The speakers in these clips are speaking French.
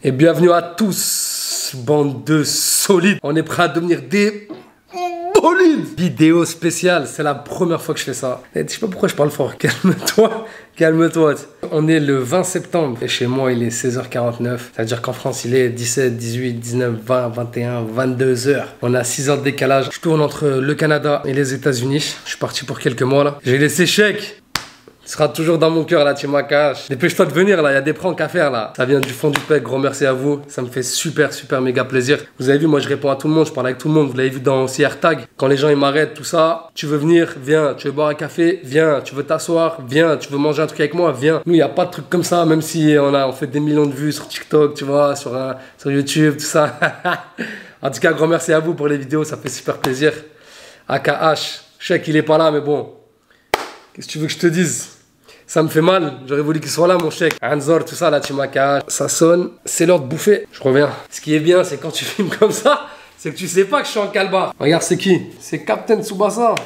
Et bienvenue à tous, bande de solides. On est prêt à devenir des bolides. Vidéo spéciale, c'est la première fois que je fais ça. Et je sais pas pourquoi je parle fort. Calme-toi, calme-toi. On est le 20 septembre et chez moi il est 16h49. C'est-à-dire qu'en France il est 17, 18, 19, 20, 21, 22h. On a 6 heures de décalage. Je tourne entre le Canada et les États-Unis. Je suis parti pour quelques mois là. J'ai laissé chèque. Tu seras toujours dans mon cœur là, tu m'accaches. Dépêche-toi de venir là, il y a des pranks à faire là. Ça vient du fond du pec, gros merci à vous. Ça me fait super méga plaisir. Vous avez vu, moi je réponds à tout le monde, je parle avec tout le monde. Vous l'avez vu dans aussi AirTag. Quand les gens ils m'arrêtent, tout ça. Tu veux venir, viens. Tu veux boire un café, viens. Tu veux t'asseoir, viens. Tu veux manger un truc avec moi, viens. Nous, il n'y a pas de truc comme ça, même si on fait des millions de vues sur TikTok, tu vois, sur YouTube, tout ça. En tout cas, gros merci à vous pour les vidéos, ça fait super plaisir. AKH, je sais qu'il est pas là, mais bon. Qu'est-ce que tu veux que je te dise? Ça me fait mal, j'aurais voulu qu'il soit là mon chèque. Anzor, tout ça là, tu m'accaches. Ça sonne, c'est l'heure de bouffer. Je reviens. Ce qui est bien, c'est quand tu filmes comme ça, c'est que tu sais pas que je suis en calbar. Regarde, c'est qui? C'est Captain Tsubasa.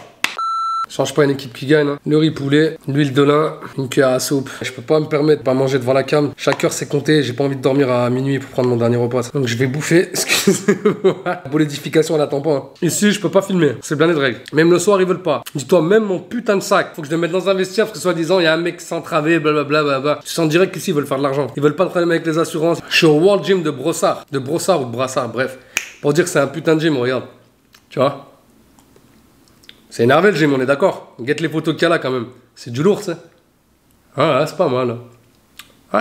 Change pas une équipe qui gagne. Hein. Le riz poulet, l'huile de lin, une cuillère à soupe. Je peux pas me permettre de pas manger devant la cam. Chaque heure c'est compté. J'ai pas envie de dormir à minuit pour prendre mon dernier repas. Donc je vais bouffer. Excusez-moi. La bolidification elle attend pas. Hein. Ici je peux pas filmer. C'est bien les règles. Même le soir ils veulent pas. Dis-toi même mon putain de sac. Faut que je le mette dans un vestiaire parce que soi-disant il y a un mec sans travé, blablabla. Tu sens direct qu'ici ils veulent faire de l'argent. Ils veulent pas de problème avec les assurances. Je suis au World Gym de Brossard. De Brossard ou de Brassard, bref. Pour dire que c'est un putain de gym, regarde. Tu vois? C'est énervé le gym, on est d'accord. Guette les photos qu'il y a là quand même. C'est du lourd, ça. Ah ouais, c'est pas mal. Ouais.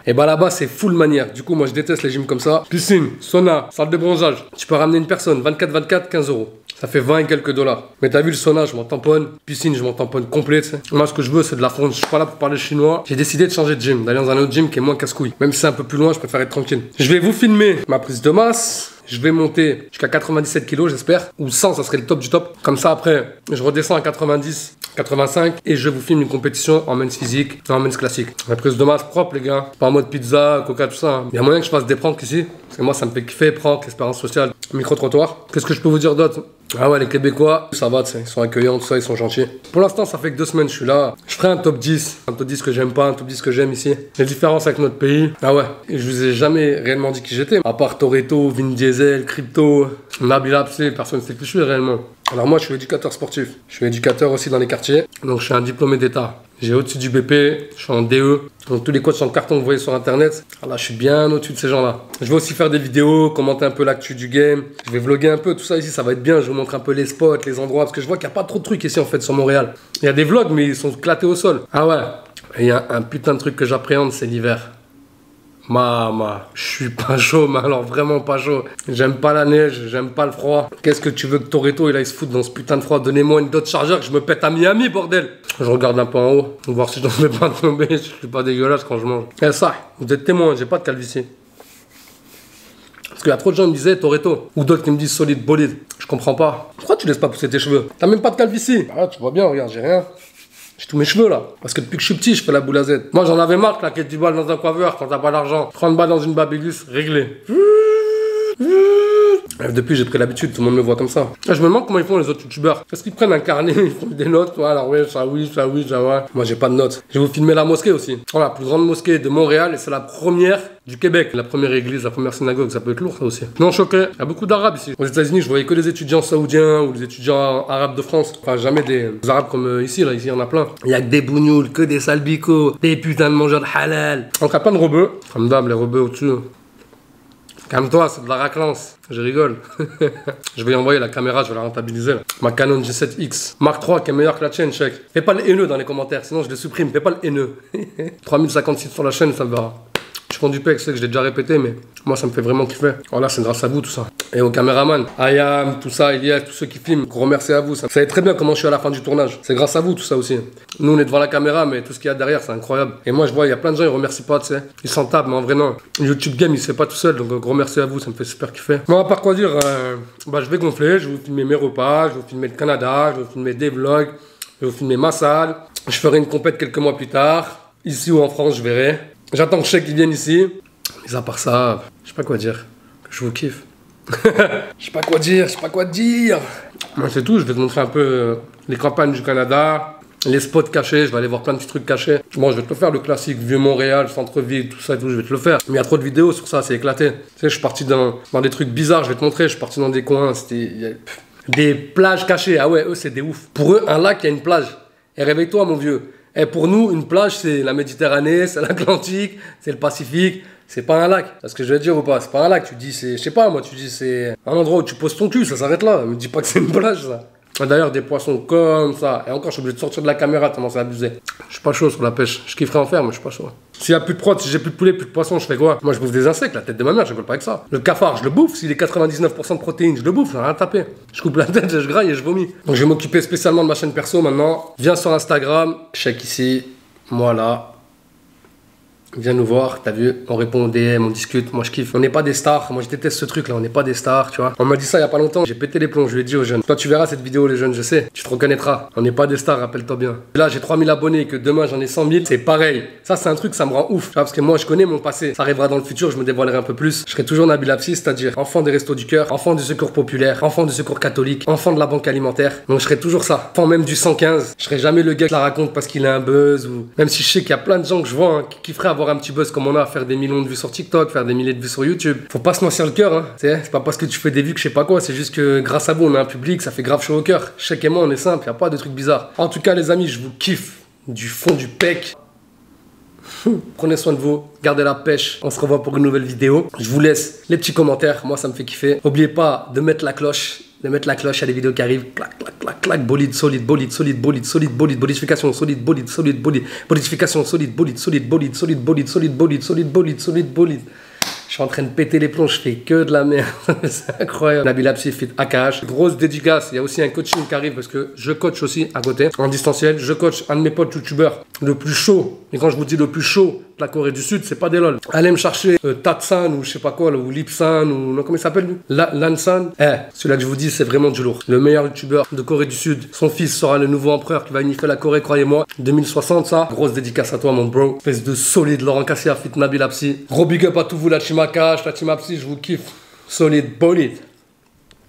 Et bah là-bas, c'est full manière. Du coup, moi, je déteste les gyms comme ça. Piscine, sauna, salle de bronzage. Tu peux ramener une personne, 24, 15 euros. Ça fait 20 et quelques dollars. Mais t'as vu le sauna, je m'en tamponne. Piscine, je m'en tamponne complet, tu sais. Moi, ce que je veux, c'est de la France. Je suis pas là pour parler chinois. J'ai décidé de changer de gym, d'aller dans un autre gym qui est moins casse-couille. Même si c'est un peu plus loin, je préfère être tranquille. Je vais vous filmer ma prise de masse. Je vais monter jusqu'à 97 kg, j'espère. Ou 100, ça serait le top du top. Comme ça, après, je redescends à 90, 85. Et je vous filme une compétition en men's physique, en men's classique. La prise de masse propre, les gars. Pas en mode pizza, coca, tout ça. Il y a moyen que je fasse des pranks ici. Parce que moi, ça me fait kiffer, pranks, expérience sociale, micro-trottoir. Qu'est-ce que je peux vous dire d'autre? Ah ouais, les Québécois, ça va, ils sont accueillants, tout ça, ils sont gentils. Pour l'instant, ça fait que 2 semaines que je suis là. Je ferai un top 10. Un top 10 que j'aime pas, un top 10 que j'aime ici. Les différences avec notre pays. Ah ouais, et je vous ai jamais réellement dit qui j'étais. À part Toretto, Vin Diesel, Crypto, Nabil Absé, personne ne sait qui je suis réellement. Alors moi, je suis éducateur sportif. Je suis éducateur aussi dans les quartiers. Donc je suis un diplômé d'État. J'ai au-dessus du BP, je suis en DE. Donc tous les coachs en carton que vous voyez sur internet, là je suis bien au-dessus de ces gens-là. Je vais aussi faire des vidéos, commenter un peu l'actu du game. Je vais vlogger un peu, tout ça ici, ça va être bien. Je vais vous montrer un peu les spots, les endroits, parce que je vois qu'il n'y a pas trop de trucs ici en fait sur Montréal. Il y a des vlogs, mais ils sont éclatés au sol. Ah ouais, et il y a un putain de truc que j'appréhende, c'est l'hiver. Je suis pas chaud, mais alors vraiment pas chaud. J'aime pas la neige, j'aime pas le froid. Qu'est-ce que tu veux que Toretto il aille se foutre dans ce putain de froid? Donnez-moi une dot chargeur que je me pète à Miami, bordel. Je regarde un peu en haut, pour voir si je ne vais pas tomber. Je suis pas dégueulasse quand je mange. Et ça, vous êtes témoins, j'ai pas de calvitie. Parce qu'il y a trop de gens qui me disaient Toretto, ou d'autres qui me disent solide, bolide. Je comprends pas. Pourquoi tu laisses pas pousser tes cheveux? T'as même pas de calvitie. Ah, tu vois bien, regarde, j'ai rien. J'ai tous mes cheveux là. Parce que depuis que je suis petit, je fais la boule à Z. Moi j'en avais marre, claquer 10 balles dans un coiffeur quand t'as pas d'argent. 30 balles dans une babylus, réglé. Depuis j'ai pris l'habitude, tout le monde me voit comme ça. Je me demande comment ils font les autres youtubeurs. Est-ce qu'ils prennent un carnet, ils font des notes? Alors oui, ça oui, ça oui, ça ouais. Moi j'ai pas de notes. Je vais vous filmer la mosquée aussi. Voilà, la plus grande mosquée de Montréal et c'est la première du Québec. La première église, la première synagogue, ça peut être lourd ça aussi. Non, choqué. Il y a beaucoup d'arabes ici. Aux États-Unis, je voyais que les étudiants saoudiens ou les étudiants arabes de France. Enfin, jamais des arabes comme ici, là. Ici, il y en a plein. Il y a que des bougnoules, que des salbicos, des putains de mangeurs de halal. Donc, il y a plein de rebeux. Comme d'hab, les rebeux au-dessus. Calme-toi, c'est de la raclance. Je rigole. Je vais y envoyer la caméra, je vais la rentabiliser. Là. Ma Canon G7X. Mark III qui est meilleur que la chaîne, check. Fais pas le haineux dans les commentaires, sinon je les supprime. Fais pas le haineux. 3056 sur la chaîne, ça me verra. Je prends du pec, je sais que je l'ai déjà répété, mais moi ça me fait vraiment kiffer. Voilà, c'est grâce à vous tout ça. Et aux caméramans, Ayam, tout ça, Elias, tous ceux qui filment, gros merci à vous. Vous savez très bien comment je suis à la fin du tournage. C'est grâce à vous tout ça aussi. Nous on est devant la caméra, mais tout ce qu'il y a derrière, c'est incroyable. Et moi je vois, il y a plein de gens, ils remercient pas, tu sais. Ils s'en tapent, mais en vrai non. YouTube Game, il se fait pas tout seul, donc gros merci à vous, ça me fait super kiffer. Bon, à part quoi dire, je vais gonfler, je vais vous filmer mes repas, je vais vous filmer le Canada, je vais vous filmer des vlogs, je vais vous filmer ma salle. Je ferai une compète quelques mois plus tard. Ici ou en France, je verrai. J'attends que Cheikh vienne ici. Mais à part ça, je sais pas quoi dire. Je vous kiffe. Je sais pas quoi dire. Moi c'est tout, je vais te montrer un peu les campagnes du Canada, les spots cachés, je vais aller voir plein de petits trucs cachés. Bon, je vais te le faire, le classique, Vieux-Montréal, centre-ville, tout ça et tout, je vais te le faire. Mais il y a trop de vidéos sur ça, c'est éclaté. Tu sais, je suis parti dans des trucs bizarres, je vais te montrer, je suis parti dans des coins, c'était... Des plages cachées, ah ouais, eux, c'est des ouf. Pour eux, un lac, il y a une plage. Et réveille-toi, mon vieux. Et pour nous, une plage, c'est la Méditerranée, c'est l'Atlantique, c'est le Pacifique. C'est pas un lac. C'est ce que je vais te dire ou pas? C'est pas un lac. Tu dis, c'est, je sais pas, moi, tu dis, c'est un endroit où tu poses ton cul, ça s'arrête là. Me dis pas que c'est une plage, ça. D'ailleurs, des poissons comme ça. Et encore, je suis obligé de sortir de la caméra tellement c'est abusé. Je suis pas chaud sur la pêche. Je kifferais en faire, mais je suis pas chaud. S'il y a plus de prod, si j'ai plus de poulet, plus de poisson, je fais quoi? Moi, je bouffe des insectes, la tête de ma mère, je rigole pas avec ça. Le cafard, je le bouffe. S'il est 99% de protéines, je le bouffe, j'ai rien à taper. Je coupe la tête, je graille et je vomis. Donc, je vais m'occuper spécialement de ma chaîne perso maintenant. Viens sur Instagram, check ici. Voilà. Viens nous voir, t'as vu, on répond aux DM, on discute, moi je kiffe. On n'est pas des stars, moi je déteste ce truc là, on n'est pas des stars, tu vois. On m'a dit ça il y a pas longtemps, j'ai pété les plombs, je lui ai dit aux jeunes. Toi tu verras cette vidéo les jeunes, je sais, tu te reconnaîtras. On n'est pas des stars, rappelle-toi bien. Là j'ai 3000 abonnés et que demain j'en ai 100 000, c'est pareil. Ça c'est un truc, ça me rend ouf. Tu vois, parce que moi je connais mon passé, ça arrivera dans le futur, je me dévoilerai un peu plus. Je serai toujours Nabil Apsi, c'est-à-dire enfant des restos du cœur, enfant du secours populaire, enfant du secours catholique, enfant de la banque alimentaire. Donc je serai toujours ça, enfant même du 115. Je serai jamais le gars qui la raconte parce qu'il a un buzz ou... Même si je sais qu'il y a plein de gens que je vois qui kifferaient avoir un petit buzz comme on a, faire des millions de vues sur TikTok, faire des milliers de vues sur YouTube. Faut pas se noircir le cœur, hein. C'est pas parce que tu fais des vues que je sais pas quoi, c'est juste que grâce à vous, on a un public, ça fait grave chaud au cœur. Chaque et moi, on est simple, y a pas de trucs bizarres. En tout cas, les amis, je vous kiffe du fond du pec. Prenez soin de vous, gardez la pêche. On se revoit pour une nouvelle vidéo. Je vous laisse les petits commentaires, moi ça me fait kiffer. N'oubliez pas de mettre la cloche. À des vidéos qui arrivent, clac, clac, clac, clac, bolide, solide, bolide, solide, bolide, solide, bolide, bolidification, solide, bolide, solide, bolide, bolidification, solide, bolide, solide, bolide, solide, bolide, solide, bolide, solide, bolide, solide, bolide. Je suis en train de péter les plombs, je fais que de la merde, c'est incroyable. Nabil Apsi fit AKH. Grosse dédicace, il y a aussi un coaching qui arrive parce que je coach aussi à côté, en distanciel. Je coach un de mes potes youtubeurs, le plus chaud. Et quand je vous dis le plus chaud de la Corée du Sud, c'est pas des lol. Allez me chercher Tatsan ou je sais pas quoi, là, ou Lipsan ou non, comment il s'appelle lui, Lansan. Celui-là que je vous dis, c'est vraiment du lourd. Le meilleur youtubeur de Corée du Sud. Son fils sera le nouveau empereur qui va unifier la Corée, croyez-moi. 2060, ça. Grosse dédicace à toi, mon bro. Espèce de solide, Laurent Cassia fit Nabil Apsi. Gros big up à tous vous, la team AKH, la team Apsi, je vous kiffe. Solide, bolide.